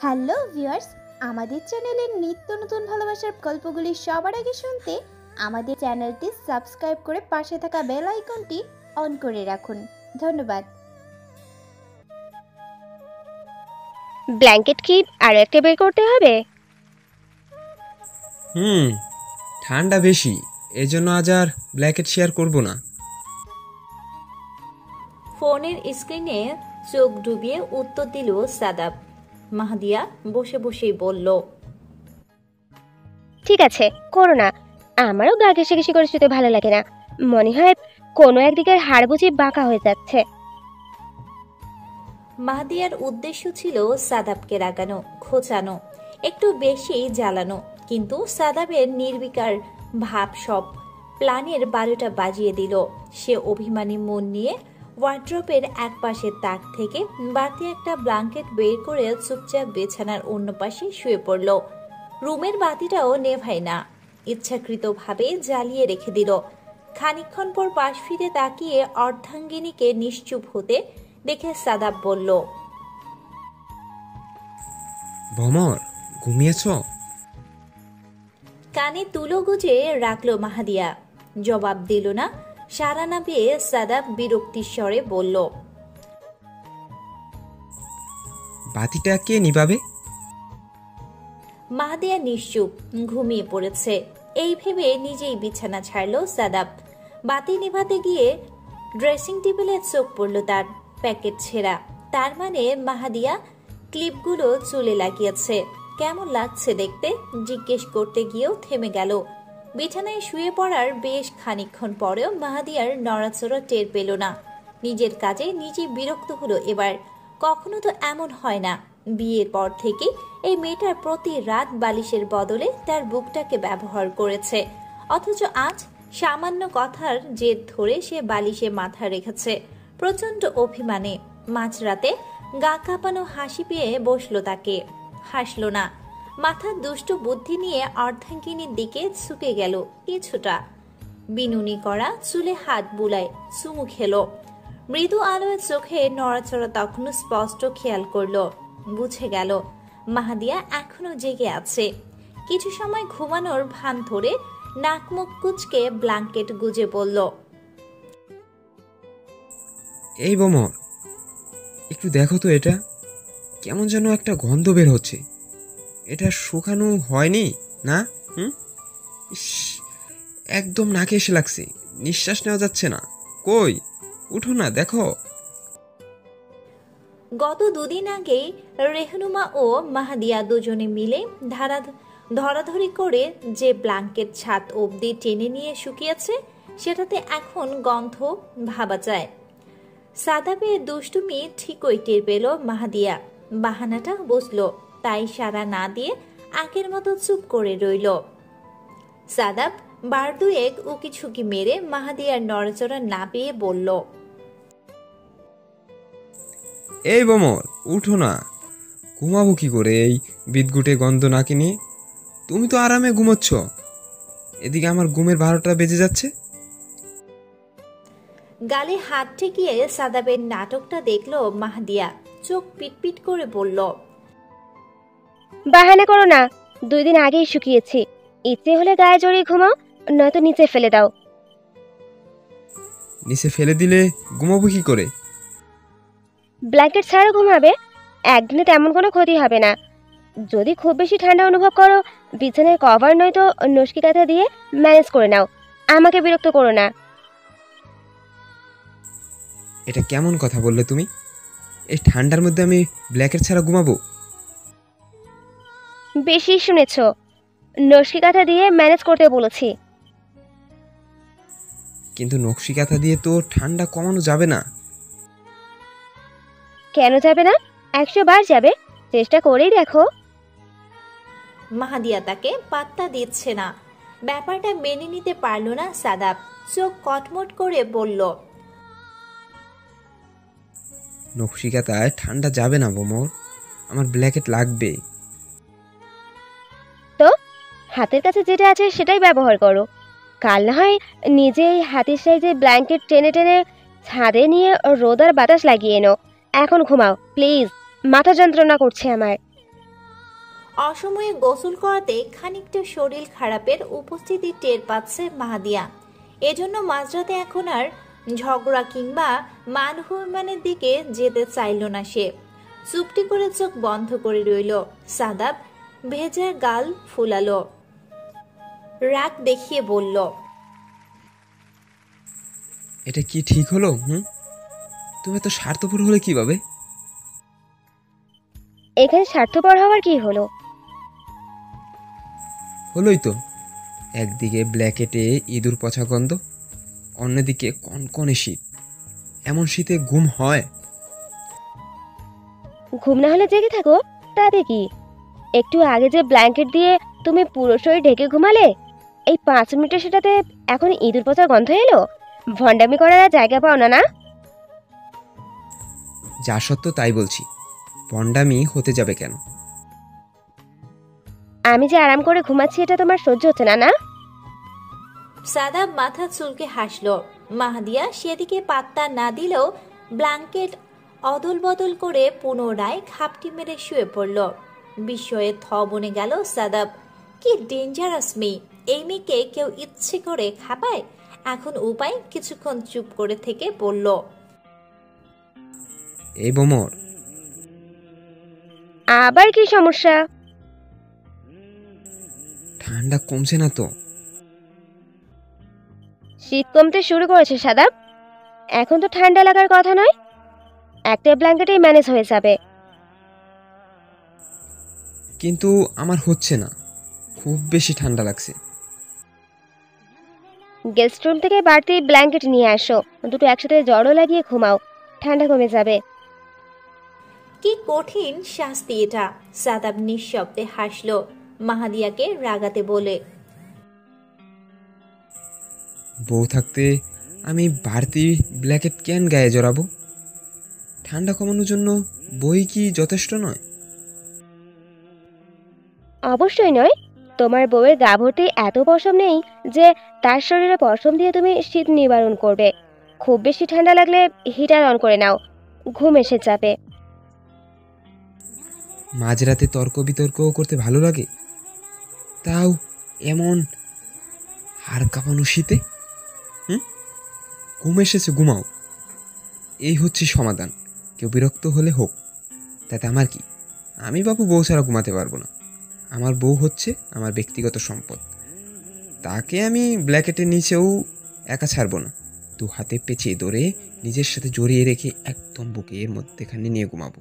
Hello viewers, আমাদের চ্যানেলের নিত্য নতুন ভালোবাসার গল্পগুলি সবার আগে শুনতে আমাদের চ্যানেলটি সাবস্ক্রাইব করে পাশে থাকা বেল আইকনটি অন করে রাখুন। ধন্যবাদ। ব্ল্যাঙ্কেট কি আরো একটা বের করতে হবে? ঠান্ডা বেশি, এজন্য আজ আর ব্ল্যাঙ্কেট শেয়ার করব না। ফোনের স্ক্রিনে চোখ ডুবিয়ে উত্তর দিল সাদাব। মাহদিয়া বসে বসেই বলল, ঠিক আছে, করো না। আমারও গা ঘেঁষে করে শুতে ভালো লাগে না। মনে হয় কোনো একদিকের হাড় বুঝি বাঁকা হয়ে যাচ্ছে। মাহদিয়ার উদ্দেশ্য ছিল সাদাবকে রাগানো, খোঁচানো, একটু বেশি জ্বালানো, কিন্তু সাদাবের নির্বিকার ভাব সব প্ল্যানের 12টা বাজিয়ে দিল। সে অভিমানী মন নিয়ে ওয়ার্ড্রপের এক পাশের তাক থেকে বাড়তি একটা ব্ল্যাঙ্কেট বের করে চুপচাপ বিছানার অন্য পাশে শুয়ে পড়ল। রুমের বাতিটাও নেভায় না, ইচ্ছাকৃতভাবে জ্বালিয়ে রেখে দিল। খানিকক্ষণ পর পাশ ফিরে তাকিয়ে অর্ধাঙ্গিনীকে নিশ্চুপ হতে দেখে সাদাব বলল, ভমর, ঘুমিয়েছ? কানে তুলো গুজে রাখলো মাহাদিয়া। জবাব দিল না। সারা না পেয়ে সাদাব বিরক্তির স্বরে বলল, বাতিটা কে নিভাবে? মাহাদিয়া নিশ্চুপ, ঘুমিয়ে পড়েছে এই ভেবে নিজেই বিছানা ছাড়ল সাদাব। বাতি নিভাতে গিয়ে ড্রেসিং টেবিলে চোখ পড়ল তার। প্যাকেট ছেঁড়া, তার মানে মাহাদিয়া ক্লিপগুলো চুলে লাগিয়েছে। কেমন লাগছে দেখতে জিজ্ঞেস করতে গিয়েও থেমে গেল। বিছানায় শুয়ে পড়ার বেশ খানিকক্ষণ পরেও মাহাদিয়ার নড়াচড়া টের পেল না। নিজের কাজে নিজে বিরক্ত হলো এবার। কখনো তো এমন হয় না। বিয়ের পর থেকে এই মেয়েটার প্রতি রাত বালিশের বদলে তার বুকটাকে ব্যবহার করেছে, অথচ আজ সামান্য কথার জেদ ধরে সে বালিশে মাথা রেখেছে। প্রচন্ড অভিমানে মাঝরাতে গা কাঁপানো হাসি পেয়ে বসলো তাকে। হাসলো না, মাথার দুষ্টু বুদ্ধি নিয়ে অর্ধাঙ্গিনীর দিকে ঝুঁকে গেল কিছুটা। বিনুনি করা চুলে হাত বুলায় চুমু খেলো। মৃদু আলোয় চোখে নড়াচড়া তখনও স্পষ্ট খেয়াল করলো। বুঝে গেল মাহাদিয়া এখনো জেগে আছে। কিছু সময় ঘুমানোর ভান ধরে নাক মুখ কুচকে ব্ল্যাঙ্কেট গুজে বলল, এই ভমর, একটু দেখো তো, এটা কেমন যেন একটা গন্ধ বের হচ্ছে। এটা শুকানো হয়নি না? ইস, একদম নাকে এসে লাগছে, নিঃশ্বাস নেওয়া যাচ্ছে না। কই, উঠো না, দেখো। গত দুদিন আগেই রেহনুমা ও মাহাদিয়া দুজনে মিলে ধরাধরি করে যে ব্ল্যাঙ্কেট ছাদ অবধি টেনে নিয়ে শুকিয়েছে, সেটাতে এখন গন্ধ ভাবা যায়। সাদাবের দুষ্টুমি ঠিকই টের পেল মাহাদিয়া। বাহানাটা বসলো, তাই সাড়া না দিয়ে আগের মতো চুপ করে রইল। সাদাব বার দুয়েক উকি ঝুঁকি মেরে মাহাদিয়ার নড়াচড়া না পেয়ে বলল, এই ভমর, উঠো না। ঘুমাবো কি করে এই বিদঘুটে গন্ধ নাকে নিয়ে? তুমি তো আরামে ঘুমোচ্ছ, এদিকে আমার ঘুমের 12টা বেজে যাচ্ছে। গালে হাত ঠেকিয়ে সাদাবের নাটকটা দেখলো মাহাদিয়া। চোখ পিটপিট করে বলল, বাহানা করো না, 2 দিন আগেই শুকিয়েছি। ইচ্ছে হলে গায়ে জড়িয়ে ঘুমাও, নয়তো নিচে ফেলে দাও। নিচে ফেলে দিলে ঘুমাবো কি করে? ব্ল্যাঙ্কেট ছাড়া ঘুমাবে, একদিনে তেমন কোনো ক্ষতি হবে না। যদি খুব বেশি ঠান্ডা অনুভব করো, বিছানায় কভার নয়তো নস্কি কাঁথা দিয়ে ম্যানেজ করে নাও। আমাকে বিরক্ত করো না। এটা কেমন কথা বললে তুমি? এই ঠান্ডার মধ্যে আমি ব্ল্যাঙ্কেট ছাড়া ঘুমাবো? বেশি শুনেছ, নস্কি কাঁথা দিয়ে ম্যানেজ করতে বলেছি। কিন্তু নকশি কাঁথা দিয়ে তো ঠান্ডা কমানো যাবে না। কেন যাবে না? 100 বার যাবে, চেষ্টা করেই দেখো। মাহাদিয়া তাকে পাত্তা দিচ্ছে না। ব্যাপারটা মেনে নিতে পারল না সাদাব। চোখ কটমট করে বলল, নকশি কাঁথায় ঠান্ডা যাবে না ভমর, আমার ব্ল্যাঙ্কেট লাগবে। তো হাতের কাছে যেটা আছে সেটাই ব্যবহার করো। কাল না হয় নিজেই হাতের সাইজে ব্ল্যাঙ্কেট টেনে টেনে ছাদে নিয়ে রোদ আর বাতাস লাগিয়ে এনো। এখন ঘুমাও প্লিজ। মাথা যন্ত্রণা করছে আমার। অসময়ে গোসল করাতে খানিকটা শরীর খারাপের উপস্থিতি টের পাচ্ছে মাহাদিয়া। এজন্য মাঝরাতে এখন আর ঝগড়া কিংবা মানহমানের দিকে যেতে চাইল না সে। চুপটি করে চোখ বন্ধ করে রইল। সাদাব ভেজা গাল ফুলালো, রাগ দেখিয়ে বলল, এটা কি ঠিক হলো? তুমি এত স্বার্থপর হলে কিভাবে? এখানে স্বার্থপর হওয়ার কি হলো? হলোই তো, একদিকে ব্ল্যাকেটে ইঁদুর পচা গন্ধ, অন্যদিকে কনকনে শীত। এমন শীতে ঘুম হয়? ঘুম না হলে জেগে থাকো, তাতে কি? একটু আগে যে ব্ল্যাঙ্কেট দিয়ে তুমি পুরো শরীর ঢেকে ঘুমালে, এই 5 মিনিটের সেটাতে এখন ইঁদুর পচা গন্ধ এলো? ভণ্ডামি করার আর জায়গা পাও না, না? যা সত্য তাই বলছি, ভণ্ডামি হতে যাবে কেন? আমি যে আরাম করে ঘুমাচ্ছি এটা তোমার সহ্য হচ্ছে না, না? সাদাব মাথা চুলকে হাসল। মাহাদিয়া সেদিকে পাত্তা না দিলেও ব্ল্যাঙ্কেট অদল বদল করে পুনরায় খাপটি মেরে শুয়ে পড়ল। বিস্ময়ে থ বনে গেল সাদাব। কি ডেঞ্জারাস মেয়ে! এই মেয়েকে কেউ ইচ্ছে করে খাপায়? এখন উপায়? কিছুক্ষণ চুপ করে থেকে বলল, এই বোমর, আবার কি সমস্যা? ঠান্ডা কমছে না তো? শীত কমতে শুরু করেছে সাদাব। এখন তো ঠান্ডা লাগার কথা নয়, একটা ব্ল্যাঙ্কেটেই ম্যানেজ হয়ে যাবে। কিন্তু আমার হচ্ছে না, খুব বেশি ঠান্ডা লাগছে। গেস্ট রুম থেকে বাড়তি ব্ল্যাঙ্কেট নিয়ে আসো, দুটো একসাথে জড়ো লাগিয়ে ঘুমাও, ঠান্ডা কমে যাবে। কি কঠিন শাস্তি এটা! সাদাব নিঃশব্দে হাসল, মাহাদিয়াকে রাগাতে বলে, বউ থাকতে আমি বাড়তি ব্ল্যাকেট কেন গায়ে জড়াবো? ঠান্ডা কমানোর জন্য বই কি যথেষ্ট নয়? অবশ্যই নয়। তোমার বউয়ের গা ভর্তি এত পশম নেই যে তার শরীরে পশম দিয়ে তুমি শীত নিবারণ করবে। খুব বেশি ঠান্ডা লাগলে হিটার অন করে নাও, ঘুম এসে যাবে। মাঝরাতে তর্ক বিতর্কও করতে ভালো লাগে, তাও এমন হাড় কাঁপানো শীতে। ঘুম এসেছে, ঘুমাও, এই হচ্ছে সমাধান। কেউ বিরক্ত হলে হোক, তাতে আমার কি? আমি বাবু বউ ছাড়া ঘুমাতে পারবো না। আমার বউ হচ্ছে আমার ব্যক্তিগত সম্পদ, তাকে আমি ব্ল্যাকেটের নিচেও একা ছাড়বো না। 2 হাতে পেঁচিয়ে ধরে নিজের সাথে জড়িয়ে রেখে একদম বুকের মধ্যেখানে নিয়ে ঘুমাবো।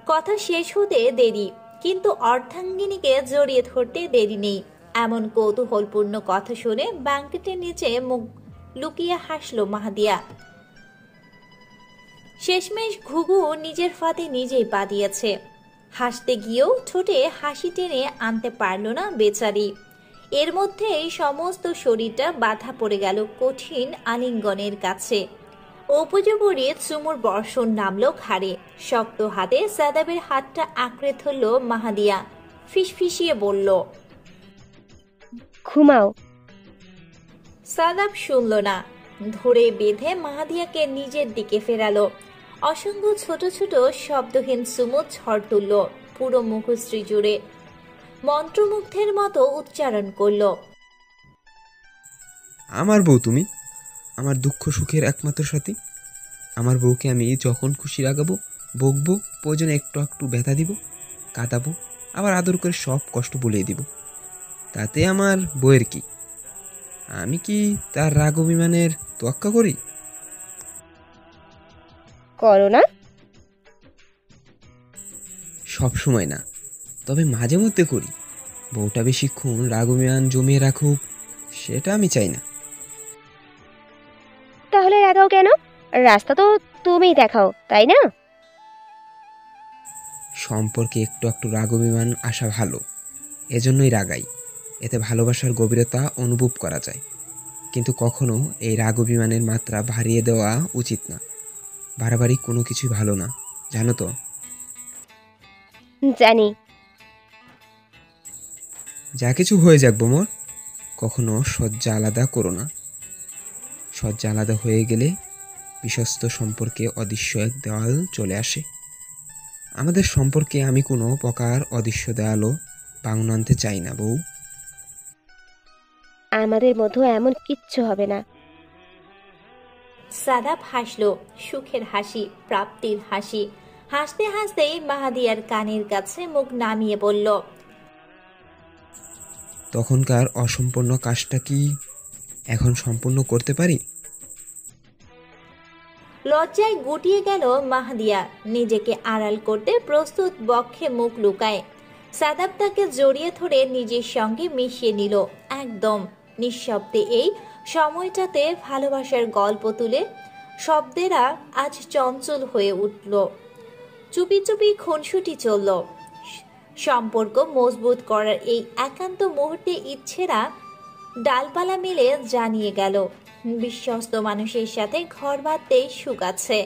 কথা শেষ হতে দেরি, কিন্তু অর্ধাঙ্গিনীকে জড়িয়ে ধরতে দেরি নেই। এমন কৌতূহলপূর্ণ কথা শুনে ব্ল্যাঙ্কেটের নিচে মুখ লুকিয়ে হাসল মাহাদিয়া। শেষমেশ ঘুঘু নিজের ফাঁদে নিজেই পা দিয়েছে। হাসতে গিয়েও ঠোঁটে হাসি টেনে আনতে পারল না বেচারি। এর মধ্যেই সমস্ত শরীরটা বাধা পড়ে গেল কঠিন আলিঙ্গনের কাছে। উপযোগী চুমুর বর্ষণ নামল ঘাড়ে। শক্ত হাতে সাদাবের হাতটা আঁকড়ে ধরল মাহাদিয়া। ফিসফিসিয়ে বলল, ঘুমাও। সাদাব শুনল না, ধরে বেঁধে মাহাদিয়াকে নিজের দিকে ফেরালো। অসংখ্য ছোট ছোট শব্দহীন চুমু ঝড় তুলল পুরো মুখশ্রী জুড়ে। মন্ত্রমুগ্ধের মতো উচ্চারণ করল, আমার বউ তুমি, আমার দুঃখ সুখের একমাত্র সাথী। আমার বউকে আমি যখন খুশি রাগাবো, বকবো, প্রয়োজনে একটু একটু ব্যথা দিব, কাঁদাবো, আবার আদর করে সব কষ্ট বলিয়ে দিব। তাতে আমার বউয়ের কি? আমি কি তার রাগ অভিমানের তোয়াক্কা করি? করো না? সব সময় না, তবে মাঝে মধ্যে করি। বউটা বেশিক্ষণ রাগ অভিমান জমিয়ে রাখুক, সেটা আমি চাই না। তাহলে রাগাও কেন? রাস্তা তো তুমিই দেখাও, তাই না? সম্পর্কে একটু একটু রাগ অভিমান আসা ভালো, এজন্যই রাগাই। এতে ভালোবাসার গভীরতা অনুভব করা যায়। কিন্তু কখনো এই রাগ অভিমানের মাত্রা বাড়িয়ে দেওয়া উচিত না। বাড়াবাড়ি কোনো কিছুই ভালো না, জানো তো? জানি। যা কিছু হয়ে যাক বোমর, কখনো শয্যা আলাদা করো না। শয্যা আলাদা হয়ে গেলে বিশ্বস্ত সম্পর্কে অদৃশ্য এক দেওয়াল চলে আসে। আমাদের সম্পর্কে আমি কোনো প্রকার অদৃশ্য দেওয়ালও ভাঙন আনতে চাই না বউ। আমাদের মধ্যে এমন কিচ্ছু হবে না। সাদাব হাসলো, সুখের হাসি, প্রাপ্তির হাসি। হাসতে হাসতেই মাহাদিয়ার কানের কাছে মুখ নামিয়ে বলল, তখনকার অসম্পূর্ণ কাজটা কি এখন সম্পূর্ণ করতে পারি? লজ্জায় গুটিয়ে গেল মাহাদিয়া, নিজেকে আড়াল করতে প্রস্তুত, বক্ষে মুখ লুকায়। সাদাব তাকে জড়িয়ে ধরে নিজের সঙ্গে মিশিয়ে নিল একদম নিঃশব্দে। এই সময়টাতে ভালোবাসার গল্প তুলে শব্দেরা আজ চঞ্চল হয়ে উঠল। চুপি চুপি খুনসুটি চলল। সম্পর্ক মজবুত করার এই একান্ত মুহূর্তে ইচ্ছেরা ডালপালা মিলে জানিয়ে গেল, বিশ্বস্ত মানুষের সাথে ঘর বাঁধতে সুখ আছে।